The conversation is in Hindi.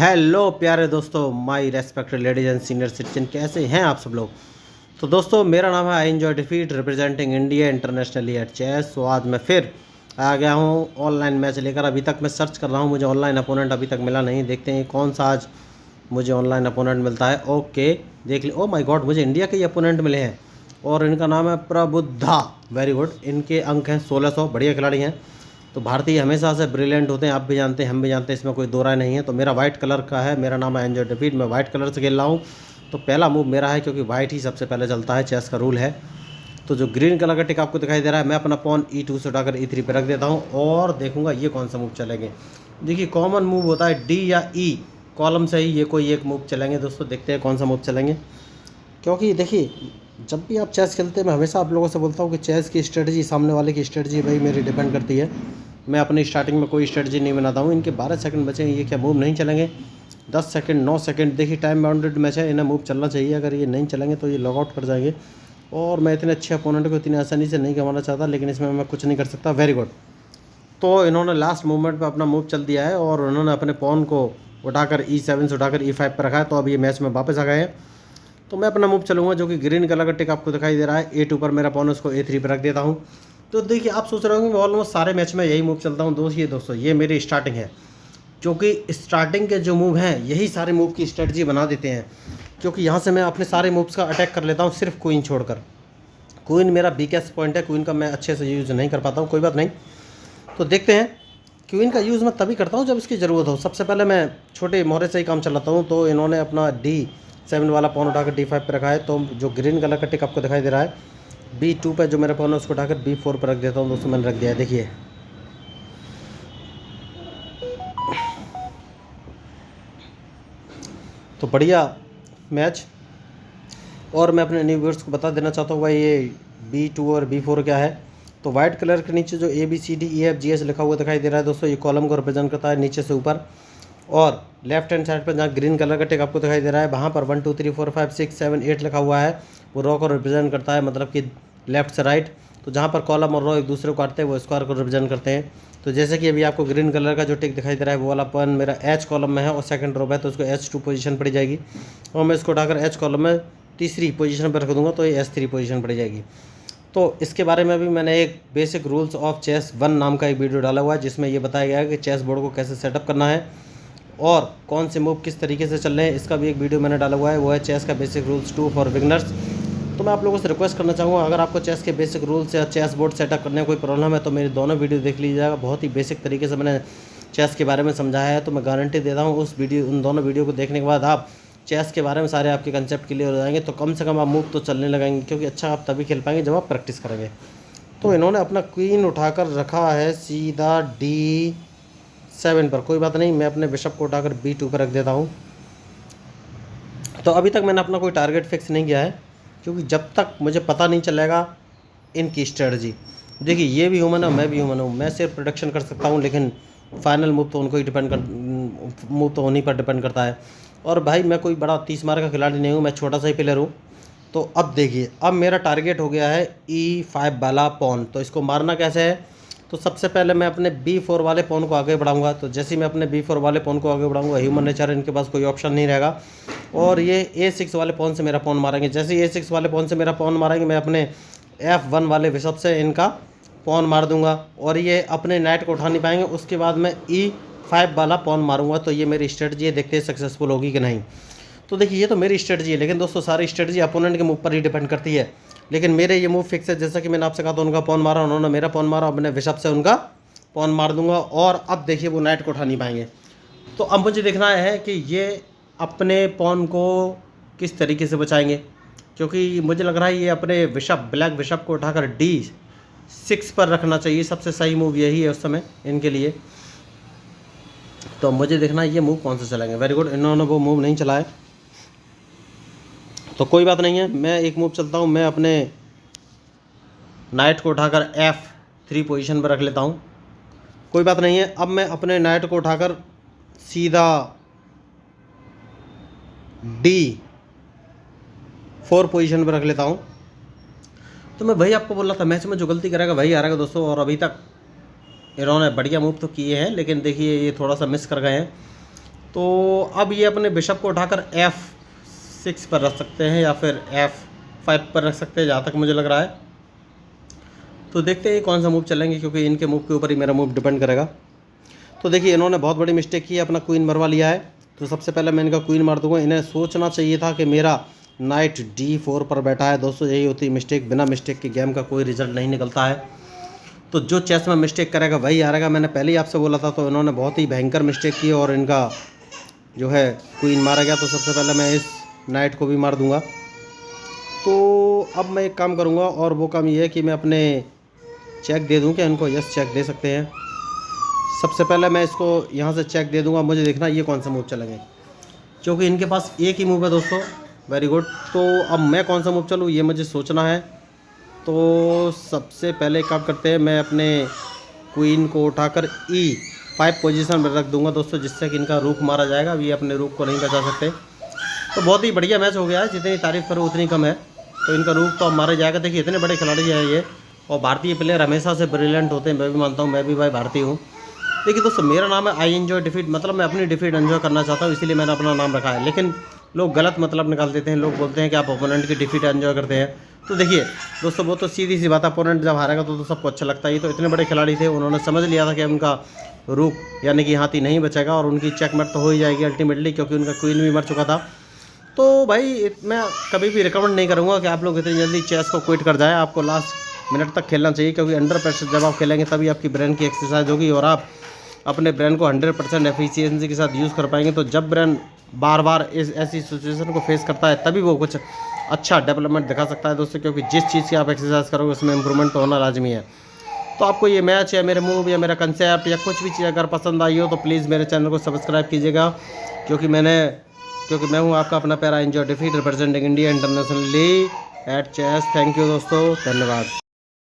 हेलो प्यारे दोस्तों, my respected ladies and senior citizen, कैसे हैं आप सब लोग। तो दोस्तों, मेरा नाम है I enjoy defeat representing India internationally at chess. तो आज मैं फिर आ गया हूं ऑनलाइन मैच लेकर। अभी तक मैं सर्च कर रहा हूं, मुझे ऑनलाइन अपोनेंट अभी तक मिला नहीं। देखते हैं कौन सा आज मुझे ऑनलाइन अपोनेंट मिलता है। ओके, देख ली। ओ माय गॉड, मुझे इंडिया के ही अपोनेंट मिले हैं और इनका नाम है प्रबुद्धा। Very good. इनके अंक हैं 1600, बढ़िया खिलाड़ी हैं। तो भारतीय हमेशा से ब्रिलियंट होते हैं, आप भी जानते हैं, हम भी जानते हैं, इसमें कोई दो राय नहीं है। तो मेरा वाइट कलर का है, मेरा नाम है एंजॉय डेविड, मैं वाइट कलर से खेल रहा हूँ। तो पहला मूव मेरा है, क्योंकि वाइट ही सबसे पहले चलता है, चेस का रूल है। तो जो ग्रीन कलर का टिक आपको दिखाई दे रहा है, मैं अपना पॉन E2 से उठाकर E3 पर रख देता हूँ और देखूंगा ये कौन सा मूव चलेंगे। देखिए, कॉमन मूव होता है D या E, कॉलम से ही ये कोई एक मूव चलेंगे। दोस्तों देखते हैं कौन सा मूव चलेंगे। क्योंकि देखिए, जब भी आप चेस खेलते हैं, मैं हमेशा आप लोगों से बोलता हूँ कि चेस की स्ट्रेटजी सामने वाले की स्ट्रेटजी भाई मेरी डिपेंड करती है। मैं अपनी स्टार्टिंग में कोई स्ट्रेटजी नहीं बनाता हूँ। इनके 12 सेकंड बचे हैं, ये क्या मूव नहीं चलेंगे। 10 सेकंड, 9 सेकंड, देखिए टाइम बाउंडेड मैच है, इन्हें मूव चलना चाहिए। अगर ये नहीं चलेंगे तो ये लॉग आउट कर जाएंगे और मैं इतने अच्छे अपोनेंट को इतनी आसानी से नहीं गंवाना चाहता, लेकिन इसमें मैं कुछ नहीं कर सकता। Very good. तो इन्होंने लास्ट मूवमेंट पर अपना मूव चल दिया है और उन्होंने अपने पॉन को उठाकर E7 से उठाकर E5 पर रखा है। तो अब ये मैच में वापस आ गए हैं। तो मैं अपना मूव चलूँगा, जो कि ग्रीन कलर का टिक आपको दिखाई दे रहा है। A2 पर मेरा पॉन, उसको A3 पर रख देता हूँ। तो देखिए, आप सोच रहे होंगे मैं ऑलमोस्ट सारे मैच में यही मूव चलता हूँ। दोस्तों ये मेरी स्टार्टिंग है, क्योंकि स्टार्टिंग के जो मूव हैं यही सारे मूव की स्ट्रेटजी बना देते हैं। क्योंकि यहाँ से मैं अपने सारे मूव्स का अटैक कर लेता हूँ, सिर्फ क्वीन छोड़कर। क्वीन मेरा वीकेस्ट पॉइंट है, क्वीन का मैं अच्छे से यूज़ नहीं कर पाता हूँ। कोई बात नहीं, तो देखते हैं। क्वीन का यूज़ मैं तभी करता हूँ जब इसकी ज़रूरत हो। सबसे पहले मैं छोटे मोहरे से ही काम चलाता हूँ। तो इन्होंने अपना D7 वाला पॉन उठाकर D5 पर रखा है। तो जो ग्रीन कलर का टिक आपको दिखाई दे रहा है, B2 पर जो मेरा पॉन है उसको उठाकर B4 पर रख देता हूँ। दोस्तों मैंने रख दिया है, देखिए। तो बढ़िया मैच। और मैं अपने न्यू व्यूअर्स को बता देना चाहता हूँ भाई, ये B2 और B4 क्या है। तो वाइट कलर के नीचे जो ABCDEFGH लिखा हुआ दिखाई दे रहा है दोस्तों, ये कॉलम को रिप्रेजेंट करता है नीचे से ऊपर। और लेफ्ट हैंड साइड पर जहाँ ग्रीन कलर का टिक आपको दिखाई दे रहा है, वहाँ पर 1 2 3 4 5 6 7 8 लिखा हुआ है, वो रो को रिप्रेजेंट करता है, मतलब कि लेफ्ट से राइट। तो जहाँ पर कॉलम और रो एक दूसरे को काटते हैं, वो स्क्वायर को रिप्रेजेंट करते हैं। तो जैसे कि अभी आपको ग्रीन कलर का जो टिक दिखाई दे रहा है, वो वाला पॉन मेरा H कॉलम में है और सेकंड रो है, तो उसको H2 पोजीशन पड़ी जाएगी। और मैं इसको उठाकर H कॉलम में तीसरी पोजीशन पर रख दूंगा, तो ये S3 पोजीशन पड़ी जाएगी। तो इसके बारे में भी मैंने एक बेसिक रूल्स ऑफ चेस 1 नाम का एक वीडियो डाला हुआ है, जिसमें ये बताया गया है कि चेस बोर्ड को कैसे सेटअप करना है और कौन से मूव किस तरीके से चल रहे हैं। इसका भी एक वीडियो मैंने डाला हुआ है, वो है चेस का बेसिक रूल्स 2 फॉर बिगनर्स। तो मैं आप लोगों से रिक्वेस्ट करना चाहूँगा, अगर आपको चेस के बेसिक रूल्स या चेस बोर्ड सेटअप करने में कोई प्रॉब्लम है तो मेरी दोनों वीडियो देख लीजिएगा। बहुत ही बेसिक तरीके से मैंने चेस के बारे में समझाया है। तो मैं गारंटी देता हूँ उन दोनों वीडियो को देखने के बाद आप चेस के बारे में सारे आपके कंसेप्ट क्लियर हो जाएंगे। तो कम से कम आप मूव तो चलने लगाएंगे, क्योंकि अच्छा आप तभी खेल पाएंगे जब आप प्रैक्टिस करेंगे। तो इन्होंने अपना क्वीन उठाकर रखा है सीधा D7 पर। कोई बात नहीं, मैं अपने बिशप को उठाकर B2 पर रख देता हूँ। तो अभी तक मैंने अपना कोई टारगेट फिक्स नहीं किया है, क्योंकि जब तक मुझे पता नहीं चलेगा इनकी स्ट्रेटजी। देखिए, ये भी ह्यूमन है, मैं भी ह्यूमन हूँ। मैं सिर्फ प्रोडक्शन कर सकता हूँ, लेकिन फाइनल मूव तो उनको ही मूव तो उन्हीं पर डिपेंड करता है। और भाई, मैं कोई बड़ा 30 मार का खिलाड़ी नहीं हूँ, मैं छोटा सा ही प्लेयर हूँ। तो अब देखिए, अब मेरा टारगेट हो गया है E5 वाला पॉन। तो इसको मारना कैसे है। तो सबसे पहले मैं अपने B4 वाले पॉन को आगे बढ़ाऊंगा। तो जैसे ही मैं अपने B4 वाले पॉन को आगे बढ़ाऊंगा, ह्यूमन नेचर, इनके पास कोई ऑप्शन नहीं रहेगा और ये A6 वाले पॉन से मेरा पॉन मारेंगे। जैसे ही A6 वाले पॉन से मेरा पॉन मारेंगे, मैं अपने F1 वाले बिशप से इनका पॉन मार दूंगा और ये अपने नाइट को उठा नहीं पाएंगे। उसके बाद मैं E5 वाला पॉन मारूंगा। तो ये मेरी स्ट्रेटजी है, देखते हैं सक्सेसफुल होगी कि नहीं। तो देखिए, ये तो मेरी स्ट्रेटजी है, लेकिन दोस्तों सारी स्ट्रेटजी अपोनेंट के मूव पर ही डिपेंड करती है। लेकिन मेरे ये मूव फिक्स है, जैसा कि मैंने आपसे कहा था, उनका पॉन मारा, उन्होंने मेरा पॉन मारा, अब मैं बिशप से उनका पॉन मार दूंगा और अब देखिए वो नाइट को उठा नहीं पाएंगे। तो अब मुझे देखना है कि ये अपने पॉन को किस तरीके से बचाएंगे, क्योंकि मुझे लग रहा है ये अपने ब्लैक बिशप को उठाकर D6 पर रखना चाहिए। सबसे सही मूव यही है उस समय इनके लिए। तो मुझे देखना है ये मूव कौन सा चलाएंगे। वेरी गुड, इन्होंने वो मूव नहीं चलाया, तो कोई बात नहीं है। मैं एक मूव चलता हूँ, मैं अपने नाइट को उठाकर F3 पोजीशन पर रख लेता हूँ। कोई बात नहीं है। अब मैं अपने नाइट को उठाकर सीधा D4 पोजीशन पर रख लेता हूँ। तो मैं भाई आपको बोल रहा था, मैच में जो गलती करेगा वही हारेगा दोस्तों। और अभी तक इन्होंने बढ़िया मूव तो किए हैं, लेकिन देखिए ये थोड़ा सा मिस कर गए हैं। तो अब ये अपने बिशप को उठाकर F6 पर रख सकते हैं या फिर F5 पर रख सकते हैं, जहाँ तक मुझे लग रहा है। तो देखते हैं कौन सा मूव चलेंगे, क्योंकि इनके मूव के ऊपर ही मेरा मूव डिपेंड करेगा। तो देखिए इन्होंने बहुत बड़ी मिस्टेक की है, अपना क्वीन मरवा लिया है। तो सबसे पहले मैं इनका क्वीन मार दूंगा। इन्हें सोचना चाहिए था कि मेरा नाइट D4 पर बैठा है। दोस्तों यही होती है मिस्टेक, बिना मिस्टेक के गेम का कोई रिजल्ट नहीं निकलता है। तो जो चेस में मिस्टेक करेगा वही हारेगा, मैंने पहले ही आपसे बोला था। तो इन्होंने बहुत ही भयंकर मिस्टेक की और इनका जो है क्वीन मारा गया। तो सबसे पहले मैं इस नाइट को भी मार दूंगा। तो अब मैं एक काम करूंगा, और वो काम ये है कि मैं अपने चेक दे दूं। क्या इनको यस चेक दे सकते हैं? सबसे पहले मैं इसको यहाँ से चेक दे दूंगा। मुझे देखना ये कौन सा मूव चलेंगे, क्योंकि इनके पास एक ही मूव है दोस्तों। Very good. तो अब मैं कौन सा मूव चलूँ ये मुझे सोचना है। तो सबसे पहले काम करते हैं, मैं अपने क्वीन को उठाकर E5 पोजीशन में रख दूंगा दोस्तों, जिससे कि इनका रूक मारा जाएगा। अब ये अपने रूक को नहीं बचा सकते। तो बहुत ही बढ़िया मैच हो गया है, जितनी तारीफ़ करो उतनी कम है। तो इनका रूक तो अब मारा जाएगा। देखिए इतने बड़े खिलाड़ी हैं ये, और भारतीय प्लेयर हमेशा से ब्रिलियंट होते हैं। मैं भी मानता हूँ, मैं भी भाई भारतीय हूँ। देखिए दोस्तों मेरा नाम है आई एन्जॉय डिफीट, मतलब मैं अपनी डिफीट एंजॉय करना चाहता हूँ, इसीलिए मैंने अपना नाम रखा है। लेकिन लोग गलत मतलब निकाल देते हैं। लोग बोलते हैं कि आप ओपोनेंट की डिफीट एंजॉय करते हैं। तो देखिए दोस्तों वो तो सीधी सी बात है, अपोनेंट जब हारेगा तो सबको अच्छा लगता है। ये तो इतने बड़े खिलाड़ी थे, उन्होंने समझ लिया था कि उनका रूक यानी कि हाथी नहीं बचेगा और उनकी चेकमेट तो हो ही जाएगी अल्टीमेटली, क्योंकि उनका क्वीन भी मर चुका था। तो भाई मैं कभी भी रिकमेंड नहीं करूँगा कि आप लोग इतनी जल्दी चेस को क्विट कर जाएँ। आपको लास्ट मिनट तक खेलना चाहिए, क्योंकि अंडर प्रेशर जब आप खेलेंगे तभी आपकी ब्रेन की एक्सरसाइज होगी और आप अपने ब्रेन को 100% एफिशिएंसी के साथ यूज़ कर पाएंगे। तो जब ब्रेन बार बार इस ऐसी सिचुएशन को फेस करता है तभी वो कुछ अच्छा डेवलपमेंट दिखा सकता है दोस्तों, क्योंकि जिस चीज़ की आप एक्सरसाइज करोगे उसमें इंप्रूवमेंट तो होना लाजमी है। तो आपको ये मैच या मेरे मूव या मेरा कंसेप्ट या कुछ भी चीज़ अगर पसंद आई हो तो प्लीज़ मेरे चैनल को सब्सक्राइब कीजिएगा, क्योंकि मैं हूँ आपका अपना प्यारा enjoy defeat representing India internationally at chess. Thank you दोस्तों, धन्यवाद।